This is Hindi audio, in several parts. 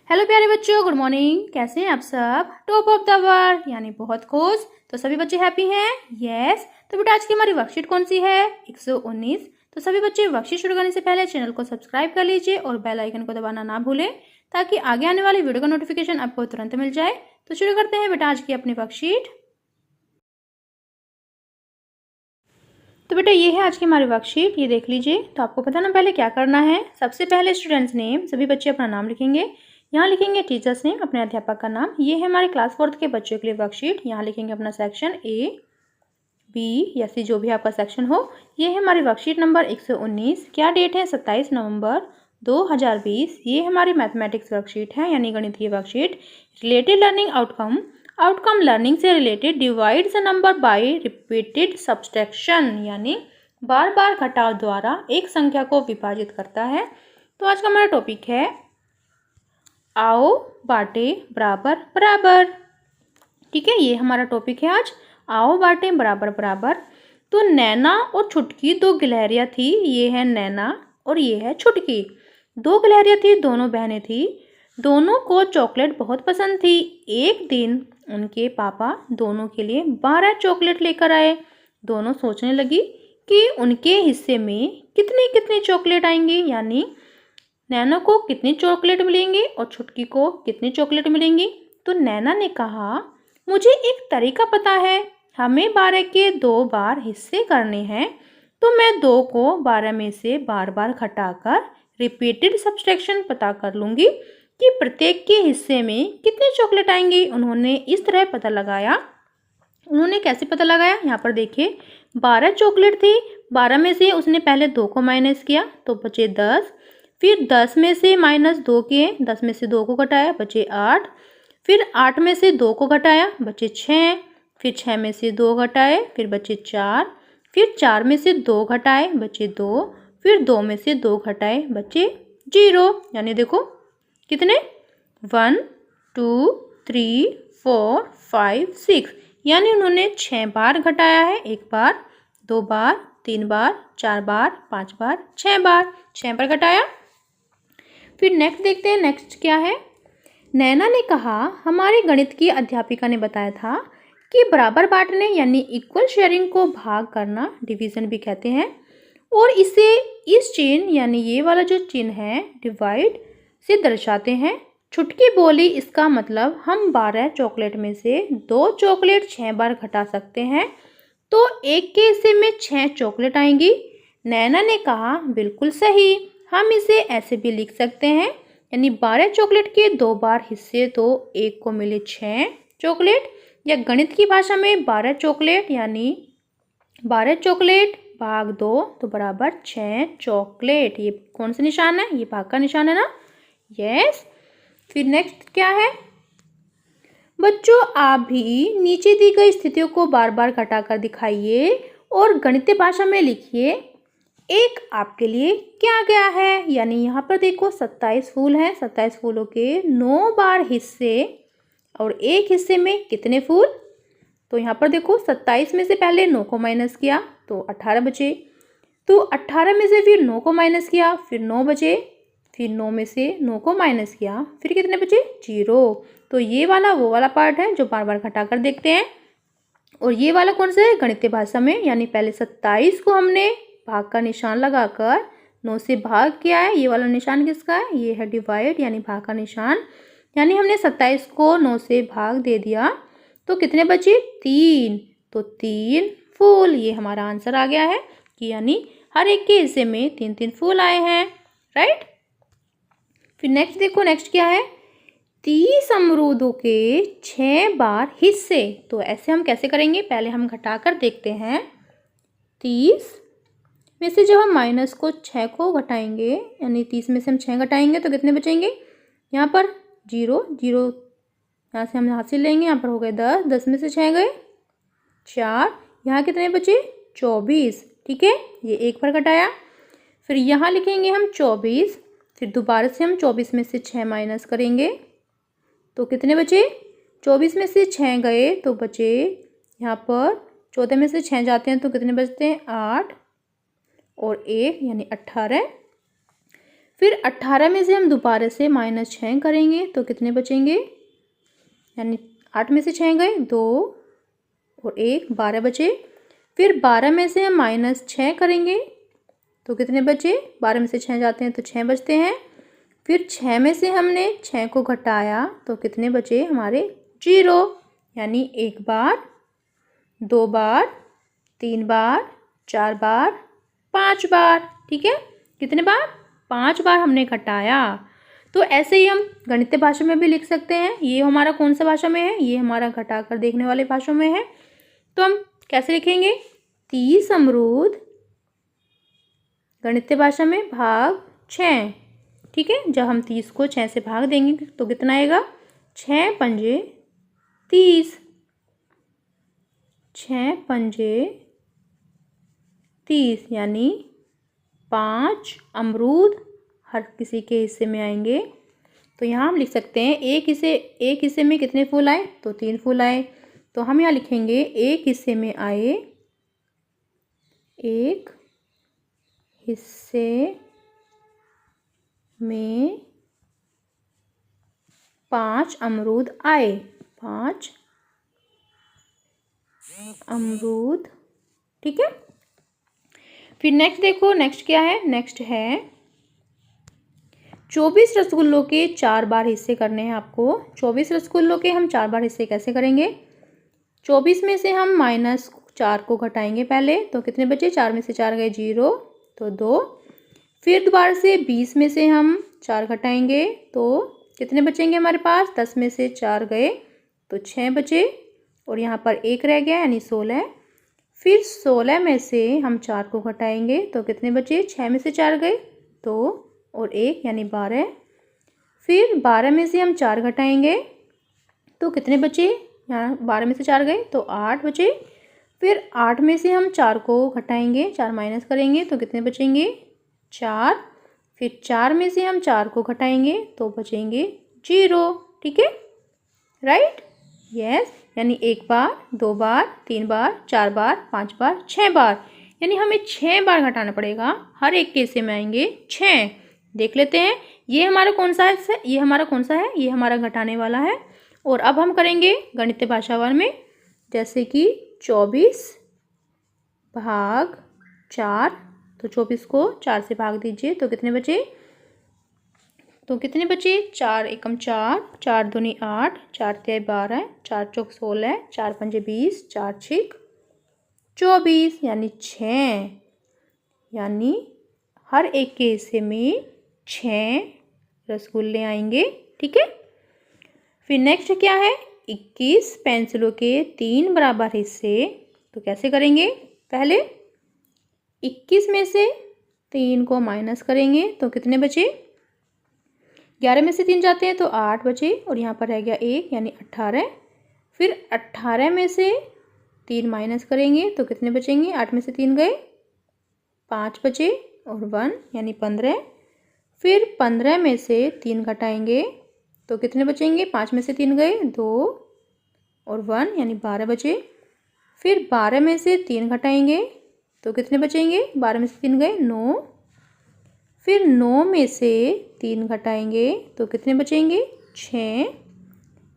हेलो प्यारे बच्चों, गुड मॉर्निंग। कैसे हैं आप सब? टॉप ऑफ द वर्ल्ड यानी बहुत खुश। तो सभी बच्चे हैप्पी हैं? यस। तो बेटा आज की हमारी वर्कशीट कौन सी है? 119। तो सभी बच्चे वर्कशीट शुरू करने से पहले चैनल को सब्सक्राइब कर लीजिए और बेल आइकन को दबाना ना भूलें ताकि आगे आने वाली वीडियो का नोटिफिकेशन आपको तुरंत मिल जाए। तो शुरू करते हैं बेटा आज की अपनी वर्कशीट। तो बेटा ये है आज की हमारी वर्कशीट, ये देख लीजिए। तो आपको पता ना पहले क्या करना है। सबसे पहले स्टूडेंट्स नेम, सभी बच्चे अपना नाम लिखेंगे। यहाँ लिखेंगे टीचर्स नेम, अपने अध्यापक का नाम। ये है हमारे क्लास 4 के बच्चों के लिए वर्कशीट। यहाँ लिखेंगे अपना सेक्शन A, B या C, जो भी आपका सेक्शन हो। ये है हमारी वर्कशीट नंबर 119। क्या डेट है? 27 नवंबर 2020। ये हमारी मैथमेटिक्स वर्कशीट है यानी गणितीय worksheet. Related learning outcome, outcome learning से related divides a number by repeated subtraction यानी बार बार घटाव द्वारा एक संख्या को विभाजित करता है। तो आज का हमारा टॉपिक है आओ बाटे बराबर बराबर। ठीक है, ये हमारा टॉपिक है आज, आओ बाटे बराबर बराबर। तो नैना और छुटकी दो गिलहरियाँ थी। ये है नैना और ये है छुटकी। दो गिलहरियाँ थी, दोनों बहनें थी। दोनों को चॉकलेट बहुत पसंद थी। एक दिन उनके पापा दोनों के लिए 12 चॉकलेट लेकर आए। दोनों सोचने लगी कि उनके हिस्से में कितनी कितनी चॉकलेट आएंगी, यानी नैना को कितनी चॉकलेट मिलेंगी और छुटकी को कितनी चॉकलेट मिलेंगी। तो नैना ने कहा, मुझे एक तरीका पता है। हमें 12 के 2 बार हिस्से करने हैं, तो मैं 2 को 12 में से बार बार घटाकर रिपीटेड सब्सट्रैक्शन पता कर लूँगी कि प्रत्येक के हिस्से में कितनी चॉकलेट आएंगी। उन्होंने इस तरह पता लगाया। उन्होंने कैसे पता लगाया? यहाँ पर देखिए, 12 चॉकलेट थी। 12 में से उसने पहले 2 को माइनस किया तो बचे 10। फिर 10 में से -2 किए, 10 में से 2 को घटाया बचे 8। फिर 8 में से 2 को घटाया बचे 6। फिर 6 में से 2 घटाए फिर बचे 4। फिर 4 में से 2 घटाए बचे 2। फिर 2 में से 2 घटाए बचे 0। यानी देखो कितने, 1 2 3 4 5 6, यानी उन्होंने 6 बार घटाया है। 1 बार, 2 बार, 3 बार, 4 बार, 5 बार, 6 बार, 6 बार घटाया। फिर नेक्स्ट देखते हैं, नेक्स्ट क्या है। नैना ने कहा, हमारी गणित की अध्यापिका ने बताया था कि बराबर बांटने यानी इक्वल शेयरिंग को भाग करना डिवीजन भी कहते हैं, और इसे इस चिन्ह यानी ये वाला जो चिन्ह है डिवाइड से दर्शाते हैं। छुटकी बोली, इसका मतलब हम 12 चॉकलेट में से 2 चॉकलेट 6 बार घटा सकते हैं, तो एक के हिस्से में 6 चॉकलेट आएंगी। नैना ने कहा, बिल्कुल सही, हम इसे ऐसे भी लिख सकते हैं, यानी 12 चॉकलेट के 2 बार हिस्से तो एक को मिले 6 चॉकलेट, या गणित की भाषा में 12 चॉकलेट यानी 12 चॉकलेट भाग 2 तो बराबर 6 चॉकलेट। ये कौन सा निशान है? ये भाग का निशान है ना। यस। फिर नेक्स्ट क्या है? बच्चों आप भी नीचे दी गई स्थितियों को बार बार घटाकर दिखाइए और गणितीय भाषा में लिखिए। एक आपके लिए क्या गया है, यानी यहाँ पर देखो 27 फूल हैं। 27 फूलों के 9 बार हिस्से और एक हिस्से में कितने फूल? तो यहाँ पर देखो 27 में से पहले 9 को माइनस किया तो 18 बचे। तो 18 में से फिर 9 को माइनस किया फिर 9 बचे। फिर 9 में से 9 को माइनस किया फिर कितने बचे? 0। तो ये वाला वो वाला पार्ट है जो बार बार घटा कर देखते हैं। और ये वाला कौन सा है? गणितीय भाषा में, यानी पहले 27 को हमने भाग का निशान लगाकर 9 से भाग किया है। ये वाला निशान किसका है? ये है डिवाइड यानी भाग का निशान, यानी हमने 27 को 9 से भाग दे दिया तो कितने बचे? 3। तो 3 फूल, ये हमारा आंसर आ गया है कि यानी हर एक के हिस्से में 3-3 फूल आए हैं। राइट। फिर नेक्स्ट देखो, नेक्स्ट क्या है? 30 अमरूदों के 6 बार हिस्से। तो ऐसे हम कैसे करेंगे? पहले हम घटाकर देखते हैं। 30 में से जब हम माइनस को 6 को घटाएंगे, यानी 30 में से हम 6 घटाएंगे तो कितने बचेंगे? यहाँ पर 0 0, यहाँ से हम हासिल लेंगे, यहाँ पर हो गए 10, 10 में से 6 गए 4, यहाँ कितने बचे? 24। ठीक है, ये एक बार घटाया। फिर यहाँ लिखेंगे हम 24, फिर दोबारा से हम 24 में से 6 माइनस करेंगे तो कितने बचे? 24 में से 6 गए तो बचे यहाँ पर 14 में से 6 जाते हैं तो कितने बचते हैं? 8 और 1 यानी 18। फिर 18 में से हम दोबारा से -6 करेंगे तो कितने बचेंगे, यानी 8 में से 6 गए 2 और 1 12 बचे। फिर 12 में से हम -6 करेंगे तो कितने बचे, 12 में से 6 जाते हैं तो 6 बचते हैं। फिर 6 में से हमने 6 को घटाया तो कितने बचे हमारे 0, यानी 1 बार 2 बार 3 बार 4 बार 5 बार। ठीक है, कितने बार, 5 बार हमने घटाया। तो ऐसे ही हम गणितीय भाषा में भी लिख सकते हैं। ये हमारा कौन सा भाषा में है, ये हमारा घटाकर देखने वाले भाषा में है। तो हम कैसे लिखेंगे, 30 अमरूद गणितीय भाषा में भाग 6। ठीक है, जब हम 30 को 6 से भाग देंगे तो कितना आएगा, 6 पंजे 30, 6 पंजे 30, यानी 5 अमरूद हर किसी के हिस्से में आएंगे। तो यहाँ हम लिख सकते हैं एक हिस्से में कितने फूल आए, तो 3 फूल आए। तो हम यहाँ लिखेंगे एक हिस्से में आए, एक हिस्से में 5 अमरूद आए, 5 अमरूद। ठीक है, फिर नेक्स्ट देखो, नेक्स्ट क्या है, नेक्स्ट है 24 रसगुल्लों के 4 बार हिस्से करने हैं आपको। 24 रसगुल्लों के हम 4 बार हिस्से कैसे करेंगे, 24 में से हम -4 को घटाएंगे पहले तो कितने बचे, 4 में से 4 गए 0 तो 2। फिर दोबारा से 20 में से हम 4 घटाएंगे तो कितने बचेंगे हमारे पास, 10 में से 4 गए तो 6 बचे और यहाँ पर 1 रह गया यानी 16। फिर 16 में से हम 4 को घटाएंगे तो कितने बचे, 6 में से 4 गए 2 और 1 यानी 12। फिर 12 में से हम 4 घटाएंगे तो कितने बचे, यहाँ 12 में से 4 गए तो 8 बचे। फिर 8 में से हम 4 को घटाएंगे, 4 माइनस करेंगे तो कितने बचेंगे 4। फिर 4 में से हम 4 को घटाएंगे तो बचेंगे 0। ठीक है, राइट, यस, यानी 1 बार 2 बार 3 बार 4 बार 5 बार 6 बार, यानी हमें 6 बार घटाना पड़ेगा। हर एक के हिस्से में आएंगे 6। देख लेते हैं ये हमारा कौन सा है, ये हमारा कौन सा है, ये हमारा घटाने वाला है। और अब हम करेंगे गणितीय भाषावार में, जैसे कि 24 भाग 4, तो 24 को 4 से भाग दीजिए तो कितने बचे, तो कितने बचे 4 एकम 4, 4 दूनी 8, 4 तिहाई 12, 4 चौक 16, 4 पंजे 20, 4 छिक 24, यानी 6, यानी हर एक के हिस्से में 6 रसगुल्ले आएंगे। ठीक है, फिर नेक्स्ट क्या है, 21 पेंसिलों के 3 बराबर हिस्से। तो कैसे करेंगे, पहले 21 में से 3 को माइनस करेंगे तो कितने बचे, 11 में से 3 जाते हैं तो 8 बचे और यहाँ पर रह गया 1 यानी 18। फिर 18 में से 3 माइनस करेंगे तो कितने बचेंगे, 8 में से 3 गए 5 बचे और 1 यानी 15। फिर 15 में से 3 घटाएंगे तो कितने बचेंगे, 5 में से 3 गए 2 और 1 यानी 12 बचे। फिर 12 में से 3 घटाएंगे तो कितने बचेंगे, 12 में से 3 गए 9। फिर 9 में से 3 घटाएंगे तो कितने बचेंगे, 6।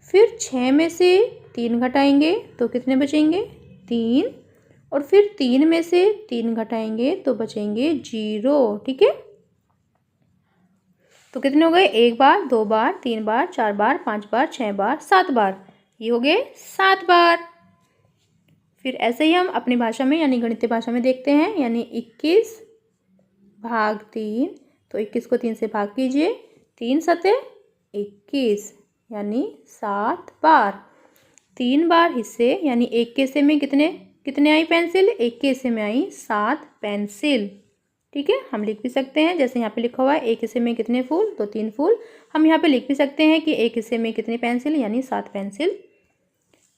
फिर 6 में से 3 घटाएंगे तो कितने बचेंगे, 3। और फिर 3 में से 3 घटाएंगे तो बचेंगे 0। ठीक है, तो कितने हो गए, 1 बार 2 बार 3 बार 4 बार 5 बार 6 बार 7 बार, ये हो गए 7 बार। फिर ऐसे ही हम अपनी भाषा में यानी गणितीय भाषा में देखते हैं, यानी 21 भाग 3, तो 21 को 3 से भाग कीजिए, 3 सते 21 यानी 7 बार। 3 बार हिस्से, यानी एक के हिस्से में कितने आई पेंसिल, एक के हिस्से में आई 7 पेंसिल। ठीक है, हम लिख भी सकते हैं जैसे यहाँ पे लिखा हुआ है, एक हिस्से में कितने फूल, तो 3 फूल। हम यहाँ पे लिख भी सकते हैं कि एक हिस्से में कितने पेंसिल, यानी 7 पेंसिल।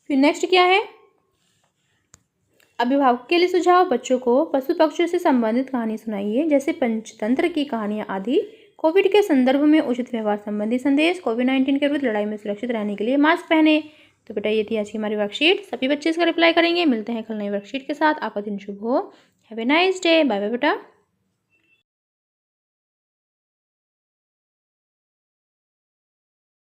फिर नेक्स्ट क्या है, अभिभावक के लिए सुझाव, बच्चों को पशु पक्षियों से संबंधित कहानी सुनाइए, जैसे पंचतंत्र की कहानियाँ आदि। कोविड के संदर्भ में उचित व्यवहार संबंधी संदेश, कोविड-19 के विरुद्ध लड़ाई में सुरक्षित रहने के लिए मास्क पहने। तो बेटा ये थी आज की हमारी वर्कशीट, सभी बच्चे इसका रिप्लाई करेंगे। मिलते हैं कल नई वर्कशीट के साथ, आपका दिन शुभ हो। Have a nice day, bye bye बेटा।